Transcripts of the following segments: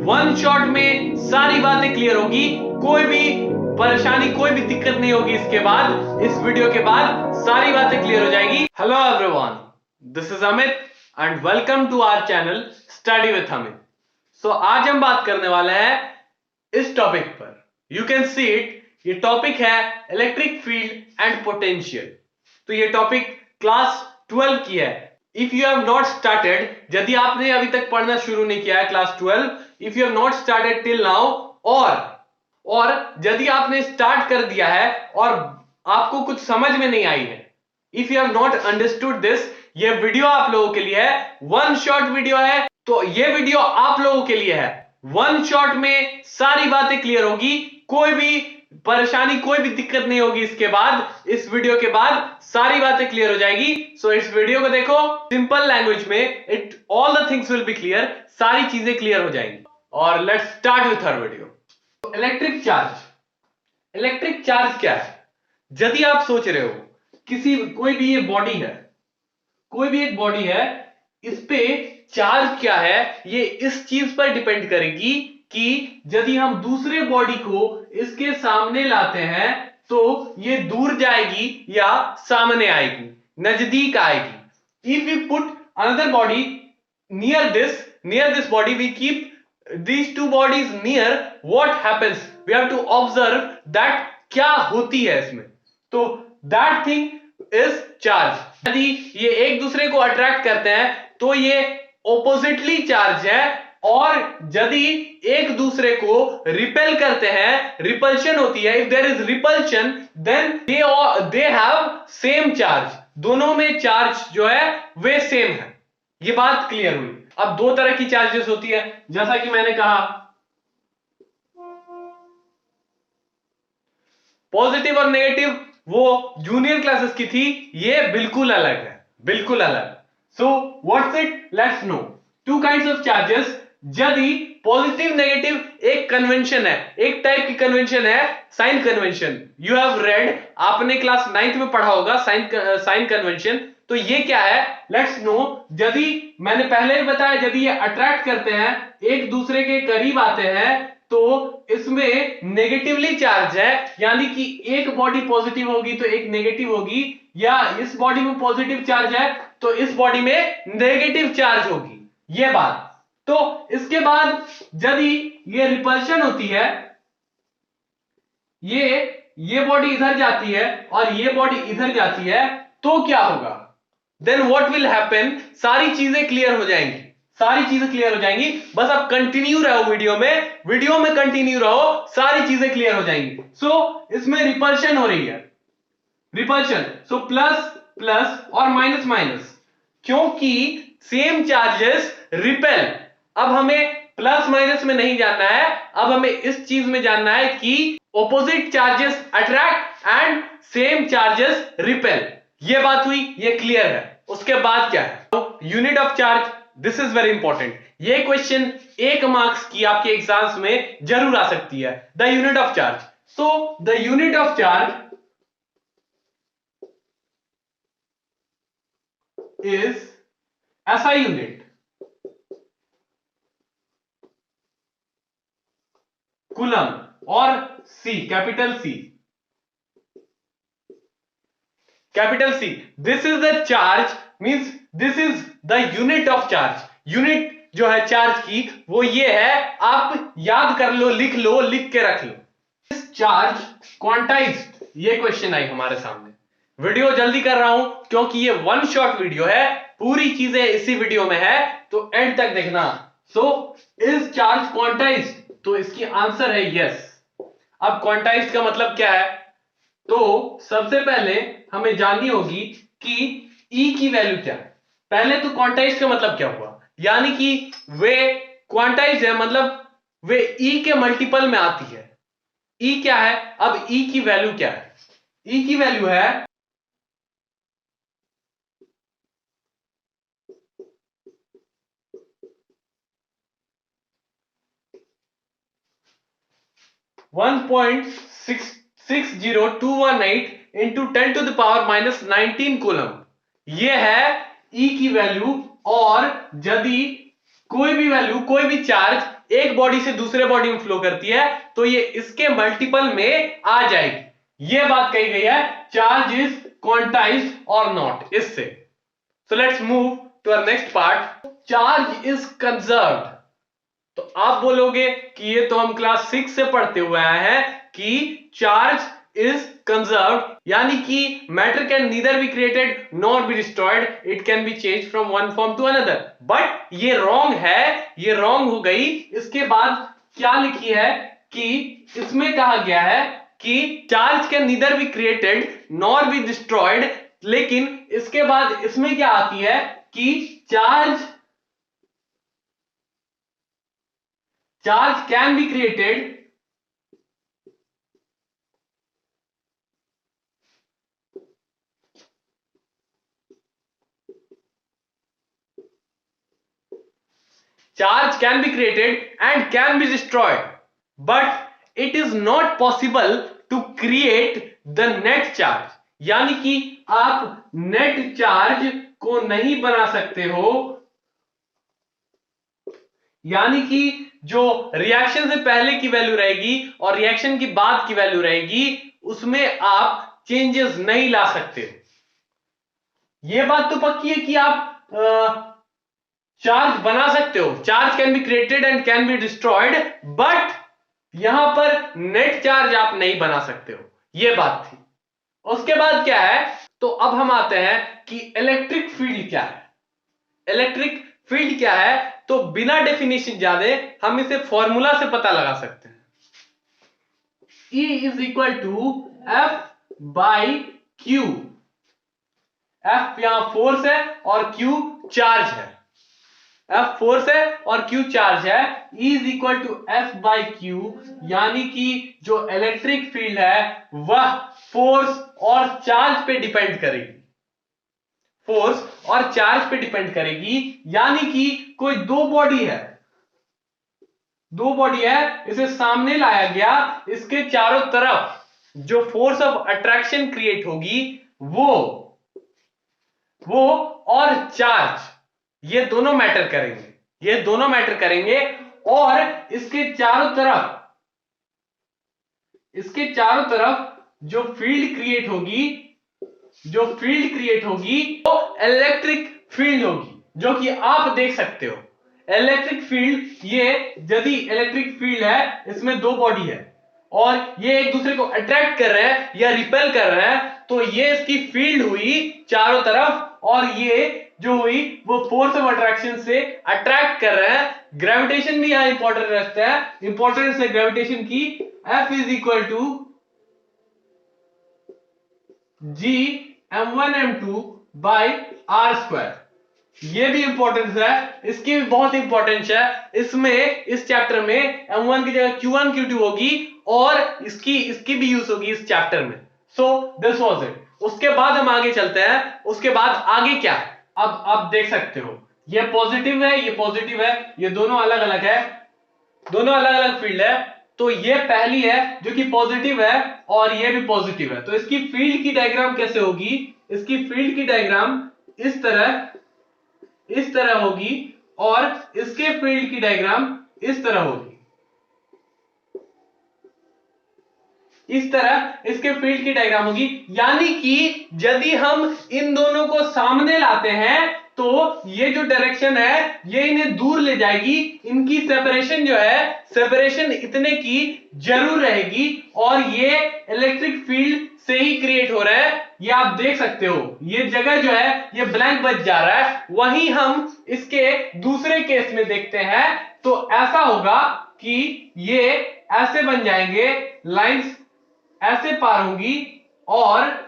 One shot में सारी बातें क्लियर होगी, कोई भी परेशानी कोई भी दिक्कत नहीं होगी। इसके बाद इस वीडियो के बाद सारी बातें क्लियर हो जाएगी। Hello everyone, this is Amit and welcome to our channel study with Amit. So आज हम बात करने वाले हैं इस टॉपिक पर। यू कैन सी इट, ये टॉपिक है इलेक्ट्रिक फील्ड एंड पोटेंशियल। तो ये टॉपिक क्लास 12 की है। If you have not started, यदि आपने अभी तक पढ़ना शुरू नहीं किया है class 12, if you have not started till now, और यदि आपने स्टार्ट कर दिया है और आपको कुछ समझ में नहीं आई है, if you have not understood this, ये वीडियो आप लोगों के लिए है। वन शॉट वीडियो है, तो ये वीडियो आप लोगों के लिए है। वन शॉट में सारी बातें क्लियर होगी, कोई भी परेशानी कोई भी दिक्कत नहीं होगी। इसके बाद इस वीडियो के बाद सारी बातें क्लियर हो जाएगी। सो इस वीडियो को देखो सिंपल लैंग्वेज में, it all the things will be clear, सारी चीजें क्लियर हो जाएंगी। और let's start with our video. Electric charge क्या है? यदि आप सोच रहे हो कोई भी ये बॉडी है, कोई भी एक बॉडी है, इस पे चार्ज क्या है, ये इस चीज पर डिपेंड करेगी कि यदि हम दूसरे बॉडी को इसके सामने लाते हैं तो ये दूर जाएगी या सामने आएगी, नजदीक आएगी। If you put another body near this body, we keep these two bodies near, what happens? We have to observe that क्या होती है इसमें। तो that thing is charge। यदि ये एक दूसरे को अट्रैक्ट करते हैं तो ये ऑपोजिटली चार्ज है, और यदि एक दूसरे को रिपेल करते हैं, रिपल्शन होती है, if there is repulsion then they have same charge. दोनों में चार्ज जो है वे सेम है। ये बात क्लियर हुई। अब दो तरह की चार्जेस होती है, जैसा कि मैंने कहा पॉजिटिव और नेगेटिव, वो जूनियर क्लासेस की थी, ये बिल्कुल अलग है, बिल्कुल अलग। So what's it, let's know. Two kinds of charges. यदि पॉजिटिव नेगेटिव एक कन्वेंशन है, एक टाइप की कन्वेंशन है sign convention. You have read, आपने क्लास 9th में पढ़ा होगा साइन कन्वेंशन। तो ये क्या है, लेट्स नो। यदि मैंने पहले भी बताया, यदि ये अट्रैक्ट करते हैं, एक दूसरे के करीब आते हैं, तो इसमें नेगेटिवली चार्ज है, यानी कि एक बॉडी पॉजिटिव होगी तो एक नेगेटिव होगी, या इस बॉडी में पॉजिटिव चार्ज है तो इस बॉडी में नेगेटिव चार्ज होगी। ये बात। तो इसके बाद यदि ये रिपल्शन होती है, ये बॉडी इधर जाती है और ये बॉडी इधर जाती है, तो क्या होगा? Then what will happen? सारी चीजें क्लियर हो जाएंगी, सारी चीजें क्लियर हो जाएंगी। बस आप कंटिन्यू रहो वीडियो में कंटिन्यू रहो, सारी चीजें क्लियर हो जाएंगी। सो इसमें रिपल्शन हो रही है, रिपल्शन। सो प्लस प्लस और माइनस माइनस, क्योंकि सेम चार्जेस रिपेल। अब हमें प्लस माइनस में नहीं जानना है, अब हमें इस चीज में जानना है कि opposite charges attract and same charges repel. ये बात हुई, ये क्लियर है। उसके बाद क्या है, unit of charge. This is very important. ये क्वेश्चन 1 मार्क्स की आपके एग्जाम्स में जरूर आ सकती है। The unit of charge. So the unit of charge is SI unit, coulomb, और C, capital C, capital C। This is the charge, means this is the unit of charge. Unit जो है charge की वो ये है, आप याद कर लो, लिख लो, लिख के रख लो। इस चार्ज क्वांटाइज्ड, ये क्वेश्चन आई हमारे सामने। वीडियो जल्दी कर रहा हूं क्योंकि ये वन शॉट वीडियो है, पूरी चीजें इसी वीडियो में है, तो एंड तक देखना। So is charge quantized? तो इसकी आंसर है यस। अब क्वांटाइज्ड का मतलब क्या है? तो सबसे पहले हमें जाननी होगी कि E की वैल्यू क्या है। पहले तो क्वांटाइज्ड का मतलब क्या हुआ, यानी कि वे क्वांटाइज्ड है, मतलब वे E के मल्टीपल में आती है। E क्या है? अब E की वैल्यू क्या है? E की वैल्यू है 1.60218 इंटू 10⁻⁻19 कूलम। ये है E की वैल्यू। और यदि कोई भी वैल्यू, कोई भी चार्ज एक बॉडी से दूसरे बॉडी में फ्लो करती है तो ये इसके मल्टीपल में आ जाएगी। ये बात कही गई है चार्ज इज क्वांटाइज्ड और नॉट इससे। So let's move to our next part, charge is conserved. तो आप बोलोगे कि ये तो हम क्लास 6 से पढ़ते हुए आए हैं कि चार्ज इज कंजर्व्ड, यानी कि matter can neither be created nor be destroyed, it can be change from one form to another. But ये रॉन्ग है, ये रॉन्ग हो गई। इसके बाद क्या लिखी है कि इसमें कहा गया है कि charge can neither be created nor be destroyed, लेकिन इसके बाद इसमें क्या आती है कि charge can be created charge can be created and can be destroyed, but it is not possible to create the net charge। यानी कि आप नेट चार्ज को नहीं बना सकते हो, यानी कि जो रिएक्शन से पहले की वैल्यू रहेगी और रिएक्शन की बाद की वैल्यू रहेगी उसमें आप चेंजेस नहीं ला सकते। यह बात तो पक्की है कि आप चार्ज बना सकते हो, charge can be created and can be destroyed, but यहां पर नेट चार्ज आप नहीं बना सकते हो, यह बात थी। उसके बाद क्या है, तो अब हम आते हैं कि इलेक्ट्रिक फील्ड क्या है। इलेक्ट्रिक फील्ड क्या है, तो बिना डेफिनेशन जाने हम इसे फॉर्मूला से पता लगा सकते हैं। E is equal to F by Q। F यहां फोर्स है और Q चार्ज है। F फोर्स है और Q चार्ज है। E is equal to F by Q, यानी कि जो इलेक्ट्रिक फील्ड है वह फोर्स और चार्ज पे डिपेंड करेगी, फोर्स और चार्ज पे डिपेंड करेगी। यानी कि कोई दो बॉडी है, इसे सामने लाया गया, इसके चारों तरफ जो फोर्स ऑफ अट्रैक्शन क्रिएट होगी वो और चार्ज, ये दोनों मैटर करेंगे, और इसके चारों तरफ जो फील्ड क्रिएट होगी वो इलेक्ट्रिक फील्ड होगी, जो कि आप देख सकते हो। इलेक्ट्रिक फील्ड, ये यदि इलेक्ट्रिक फील्ड है, इसमें दो बॉडी है और ये एक दूसरे को अट्रैक्ट कर रहे हैं या रिपेल कर रहे हैं, तो ये इसकी फील्ड हुई चारों तरफ, और ये जो हुई वो फोर्स ऑफ अट्रैक्शन से अट्रैक्ट कर रहे हैं। ग्रेविटेशन भी यहां इंपॉर्टेंट रहता है, इंपॉर्टेंस है ग्रेविटेशन की। F is equal to G m1m2 by r square. ये भी इंपॉर्टेंस है, इसकी भी बहुत इंपॉर्टेंस है। इसमें इस चैप्टर में m1 की जगह q1 q2 होगी और इसकी भी यूज होगी इस चैप्टर में। So this was it. उसके बाद हम आगे चलते हैं। उसके बाद आगे क्या है, अब आप देख सकते हो ये पॉजिटिव है, ये पॉजिटिव है, ये दोनों अलग अलग है, दोनों अलग अलग फील्ड है। तो ये पहली है जो कि पॉजिटिव है और ये भी पॉजिटिव है। तो इसकी फील्ड की डायग्राम कैसे होगी, इसकी फील्ड की डायग्राम इस तरह होगी और इसके फील्ड की डायग्राम इस तरह होगी, इस तरह इसके फील्ड की डायग्राम होगी। यानी कि यदि हम इन दोनों को सामने लाते हैं तो ये जो डायरेक्शन है ये इन्हें दूर ले जाएगी। इनकी सेपरेशन जो है, सेपरेशन इतने की जरूर रहेगी और ये इलेक्ट्रिक फील्ड से ही क्रिएट हो रहा है। ये आप देख सकते हो, ये जगह जो है ये ब्लैंक बच जा रहा है। वहीं हम इसके दूसरे केस में देखते हैं तो ऐसा होगा कि ये ऐसे बन जाएंगे, लाइंस ऐसे पार होंगी और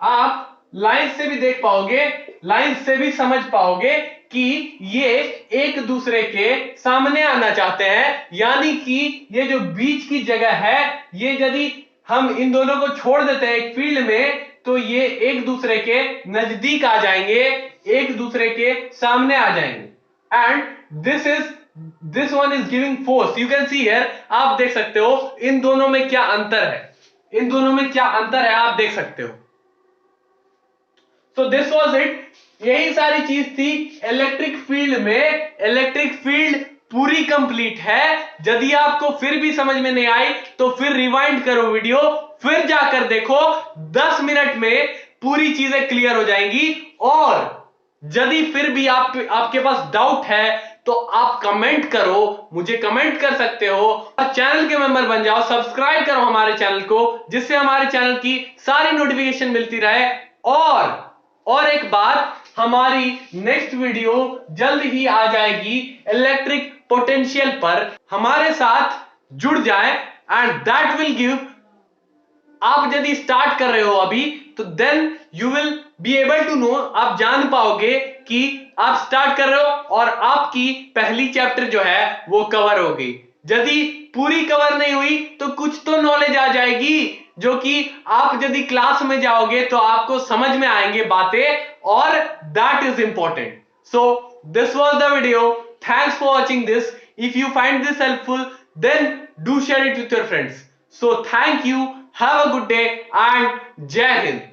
आप लाइन से भी देख पाओगे, लाइन से भी समझ पाओगे कि ये एक दूसरे के सामने आना चाहते हैं। यानी कि ये जो बीच की जगह है, ये यदि हम इन दोनों को छोड़ देते हैं एक फील्ड में तो ये एक दूसरे के नजदीक आ जाएंगे, एक दूसरे के सामने आ जाएंगे। And this one is giving force, you can see here, आप देख सकते हो इन दोनों में क्या अंतर है। इन दोनों में क्या अंतर है आप देख सकते हो। सो दिस वाज इट, यही सारी चीज थी इलेक्ट्रिक फील्ड में। इलेक्ट्रिक फील्ड पूरी कंप्लीट है। यदि आपको फिर भी समझ में नहीं आई तो फिर रिवाइंड करो वीडियो, फिर जाकर देखो, 10 मिनट में पूरी चीजें क्लियर हो जाएंगी। और यदि फिर भी आपके पास डाउट है तो आप कमेंट करो, मुझे कमेंट कर सकते हो, और चैनल के मेंबर बन जाओ, सब्सक्राइब करो हमारे चैनल को, जिससे हमारे चैनल की सारी नोटिफिकेशन मिलती रहे। और एक बात, हमारी नेक्स्ट वीडियो जल्द ही आ जाएगी इलेक्ट्रिक पोटेंशियल पर। हमारे साथ जुड़ जाएं एंड दैट विल गिव, आप यदि स्टार्ट कर रहे हो अभी तो then you will be able to know, आप जान पाओगे कि आप स्टार्ट कर रहे हो और आपकी पहली चैप्टर जो है वो कवर हो गई। यदि पूरी कवर नहीं हुई तो कुछ तो नॉलेज आ जाएगी, जो कि आप यदि क्लास में जाओगे तो आपको समझ में आएंगे बातें, और that is important. So this was the video, thanks for watching this. If you find this helpful then do share it with your friends. So thank you, have a good day and Jai Hind.